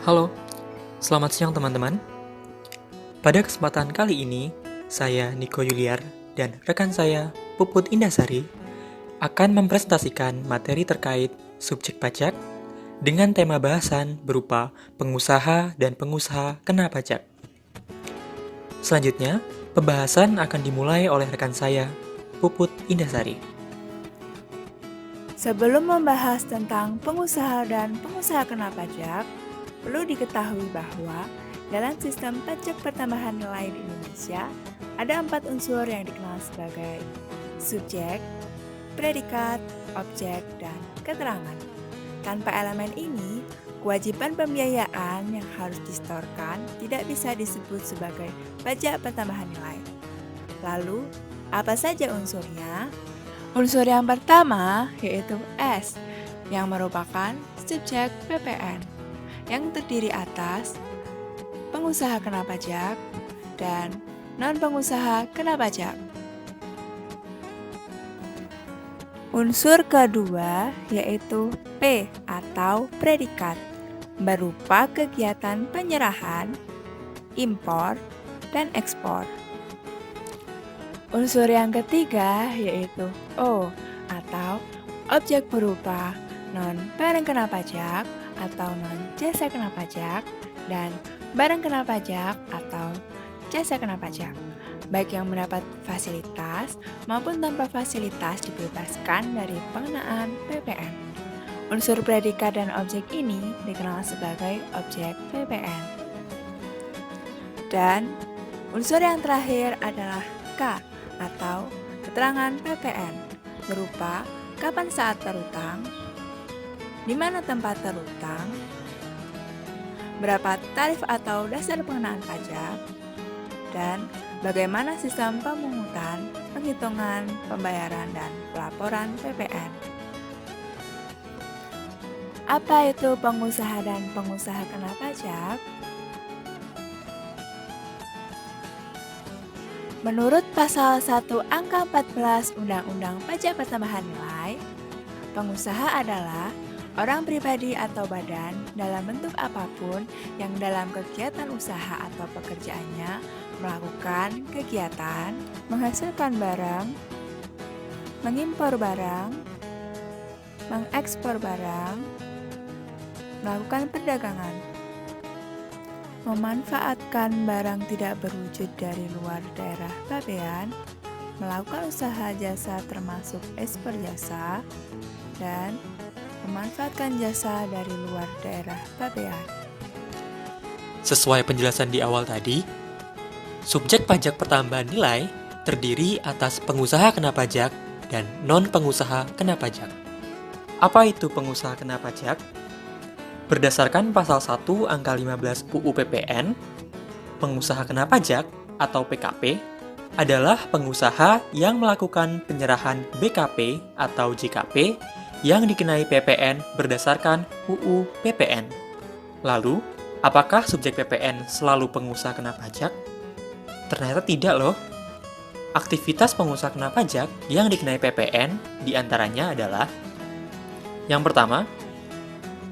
Halo, selamat siang teman-teman. Pada kesempatan kali ini, saya Niko Yuliar dan rekan saya Puput Indasari akan mempresentasikan materi terkait subjek pajak dengan tema bahasan berupa pengusaha dan pengusaha kena pajak. Selanjutnya, pembahasan akan dimulai oleh rekan saya, Puput Indasari. Sebelum membahas tentang pengusaha dan pengusaha kena pajak, perlu diketahui bahwa dalam sistem pajak pertambahan nilai di Indonesia, ada 4 unsur yang dikenal sebagai subjek, predikat, objek, dan keterangan. Tanpa elemen ini, kewajiban pembiayaan yang harus disetorkan tidak bisa disebut sebagai pajak pertambahan nilai. Lalu, apa saja unsurnya? Unsur yang pertama yaitu S, yang merupakan subjek PPN, yang terdiri atas pengusaha kena pajak dan non-pengusaha kena pajak. Unsur kedua yaitu P atau predikat, berupa kegiatan penyerahan, impor, dan ekspor. Unsur yang ketiga yaitu O atau objek berupa non-barang kena pajak atau non-jasa kena pajak dan barang kena pajak atau jasa kena pajak, baik yang mendapat fasilitas maupun tanpa fasilitas dibebaskan dari pengenaan PPN. Unsur predikat dan objek ini dikenal sebagai objek PPN. Dan unsur yang terakhir adalah K atau keterangan PPN, berupa kapan saat terutang, di mana tempat terutang, berapa tarif atau dasar pengenaan pajak, dan bagaimana sistem pemungutan, penghitungan, pembayaran, dan pelaporan PPN. Apa itu pengusaha dan pengusaha kena pajak? Menurut pasal 1 angka 14 Undang-Undang Pajak Pertambahan Nilai, pengusaha adalah orang pribadi atau badan dalam bentuk apapun yang dalam kegiatan usaha atau pekerjaannya melakukan kegiatan menghasilkan barang, mengimpor barang, mengekspor barang, melakukan perdagangan, memanfaatkan barang tidak berwujud dari luar daerah pabean, melakukan usaha jasa termasuk ekspor jasa, dan memanfaatkan jasa dari luar daerah pabean. Sesuai penjelasan di awal tadi, subjek pajak pertambahan nilai terdiri atas pengusaha kena pajak dan non-pengusaha kena pajak. Apa itu pengusaha kena pajak? Berdasarkan pasal 1 angka 15 UU PPN, pengusaha kena pajak atau PKP adalah pengusaha yang melakukan penyerahan BKP atau JKP yang dikenai PPN berdasarkan UU PPN. Lalu, apakah subjek PPN selalu pengusaha kena pajak? Ternyata tidak loh. Aktivitas pengusaha kena pajak yang dikenai PPN diantaranya adalah: yang pertama,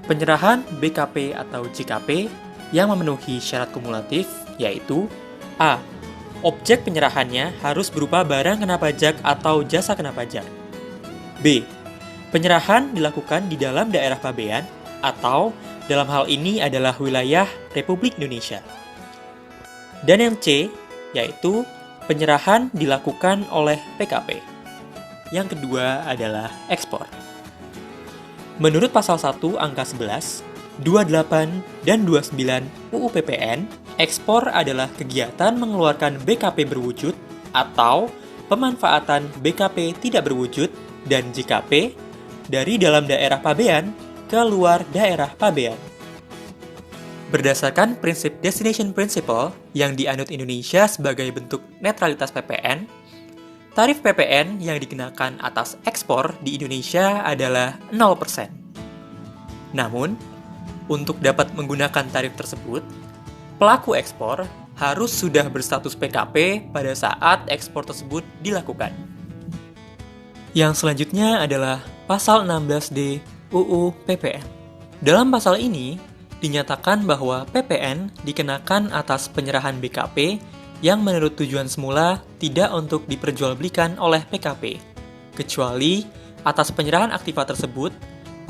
penyerahan BKP atau JKP yang memenuhi syarat kumulatif, yaitu A. Objek penyerahannya harus berupa barang kena pajak atau jasa kena pajak. B. Penyerahan dilakukan di dalam daerah pabean atau dalam hal ini adalah wilayah Republik Indonesia. Dan yang C, yaitu penyerahan dilakukan oleh PKP. Yang kedua adalah ekspor. Menurut pasal 1 angka 11, 28, dan 29 UU PPN, ekspor adalah kegiatan mengeluarkan BKP berwujud atau pemanfaatan BKP tidak berwujud dan JKP dari dalam daerah pabean ke luar daerah pabean. Berdasarkan prinsip Destination Principle yang dianut Indonesia sebagai bentuk netralitas PPN, tarif PPN yang dikenakan atas ekspor di Indonesia adalah 0%. Namun, untuk dapat menggunakan tarif tersebut, pelaku ekspor harus sudah berstatus PKP pada saat ekspor tersebut dilakukan. Yang selanjutnya adalah pasal 16D UU PPN. Dalam pasal ini, dinyatakan bahwa PPN dikenakan atas penyerahan BKP yang menurut tujuan semula tidak untuk diperjualbelikan oleh PKP, kecuali atas penyerahan aktiva tersebut,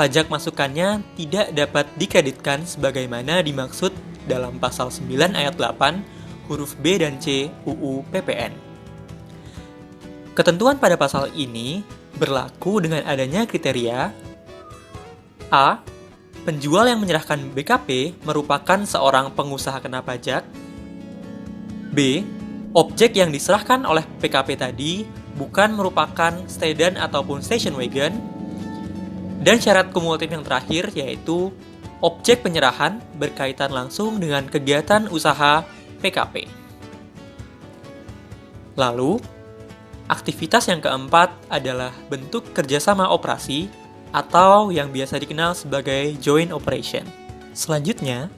pajak masukannya tidak dapat dikreditkan sebagaimana dimaksud dalam pasal 9 ayat 8 huruf B dan C UU PPN. Ketentuan pada pasal ini berlaku dengan adanya kriteria A. Penjual yang menyerahkan BKP merupakan seorang pengusaha kena pajak. B. Objek yang diserahkan oleh PKP tadi bukan merupakan sedan ataupun station wagon. Dan syarat kumulatif yang terakhir yaitu objek penyerahan berkaitan langsung dengan kegiatan usaha PKP. Lalu, aktivitas yang keempat adalah bentuk kerjasama operasi atau yang biasa dikenal sebagai joint operation. Selanjutnya,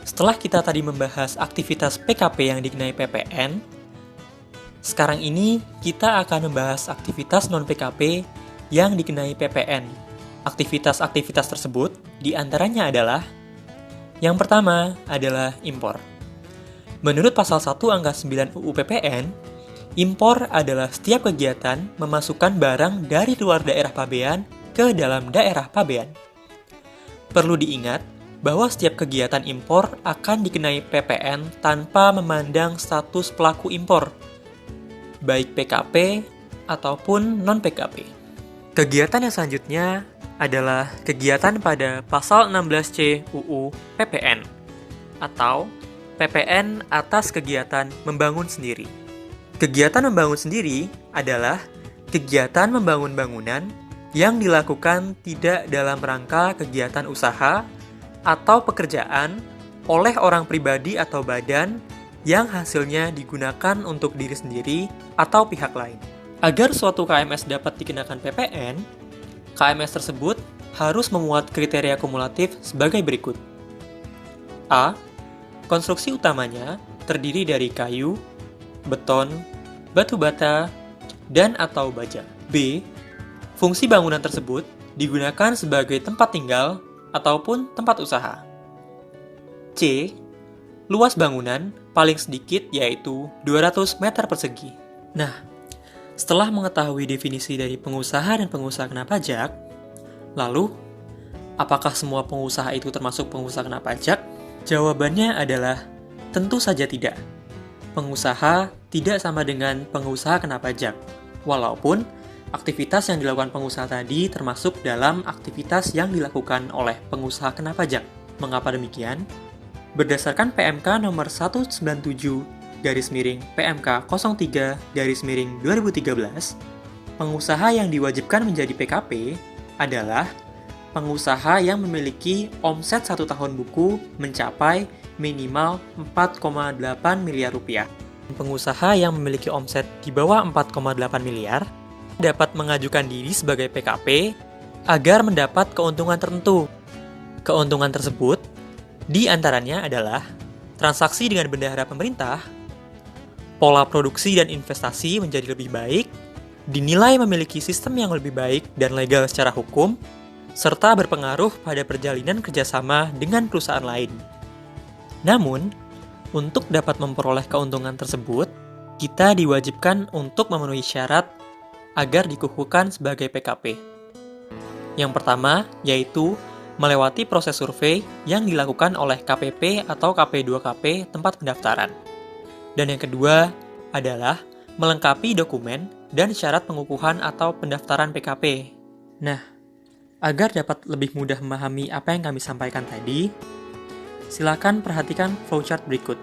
setelah kita tadi membahas aktivitas PKP yang dikenai PPN, sekarang ini kita akan membahas aktivitas non-PKP yang dikenai PPN. Aktivitas-aktivitas tersebut diantaranya adalah yang pertama adalah impor. Menurut pasal 1 angka 9 UU PPN, impor adalah setiap kegiatan memasukkan barang dari luar daerah pabean ke dalam daerah pabean. Perlu diingat bahwa setiap kegiatan impor akan dikenai PPN tanpa memandang status pelaku impor, baik PKP ataupun non-PKP. Kegiatan yang selanjutnya adalah kegiatan pada pasal 16C UU PPN atau PPN atas kegiatan membangun sendiri. Kegiatan membangun sendiri adalah kegiatan membangun bangunan yang dilakukan tidak dalam rangka kegiatan usaha atau pekerjaan oleh orang pribadi atau badan yang hasilnya digunakan untuk diri sendiri atau pihak lain. Agar suatu KMS dapat dikenakan PPN, KMS tersebut harus memuat kriteria kumulatif sebagai berikut. A. Konstruksi utamanya terdiri dari kayu, beton, batu bata, dan atau baja. B. Fungsi bangunan tersebut digunakan sebagai tempat tinggal ataupun tempat usaha. C. Luas bangunan paling sedikit yaitu 200 meter persegi. Nah, setelah mengetahui definisi dari pengusaha dan pengusaha kena pajak, lalu, apakah semua pengusaha itu termasuk pengusaha kena pajak? Jawabannya adalah tentu saja tidak. Pengusaha tidak sama dengan pengusaha kena pajak, walaupun aktivitas yang dilakukan pengusaha tadi termasuk dalam aktivitas yang dilakukan oleh pengusaha kena pajak. Mengapa demikian? Berdasarkan PMK nomor 197/PMK 03/2013, pengusaha yang diwajibkan menjadi PKP adalah pengusaha yang memiliki omset 1 tahun buku mencapai minimal 4,8 miliar rupiah. Pengusaha yang memiliki omset di bawah 4,8 miliar dapat mengajukan diri sebagai PKP agar mendapat keuntungan tertentu. Keuntungan tersebut diantaranya adalah transaksi dengan bendahara pemerintah, pola produksi dan investasi menjadi lebih baik, dinilai memiliki sistem yang lebih baik dan legal secara hukum, serta berpengaruh pada perjalanan kerjasama dengan perusahaan lain. Namun, untuk dapat memperoleh keuntungan tersebut, kita diwajibkan untuk memenuhi syarat agar dikukuhkan sebagai PKP. Yang pertama, yaitu melewati proses survei yang dilakukan oleh KPP atau KP2KP tempat pendaftaran. Dan yang kedua adalah melengkapi dokumen dan syarat pengukuhan atau pendaftaran PKP. Nah, agar dapat lebih mudah memahami apa yang kami sampaikan tadi, silakan perhatikan flowchart berikut.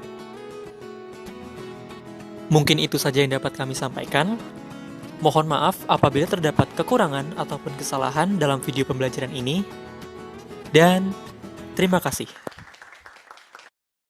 Mungkin itu saja yang dapat kami sampaikan. Mohon maaf apabila terdapat kekurangan ataupun kesalahan dalam video pembelajaran ini. Dan terima kasih.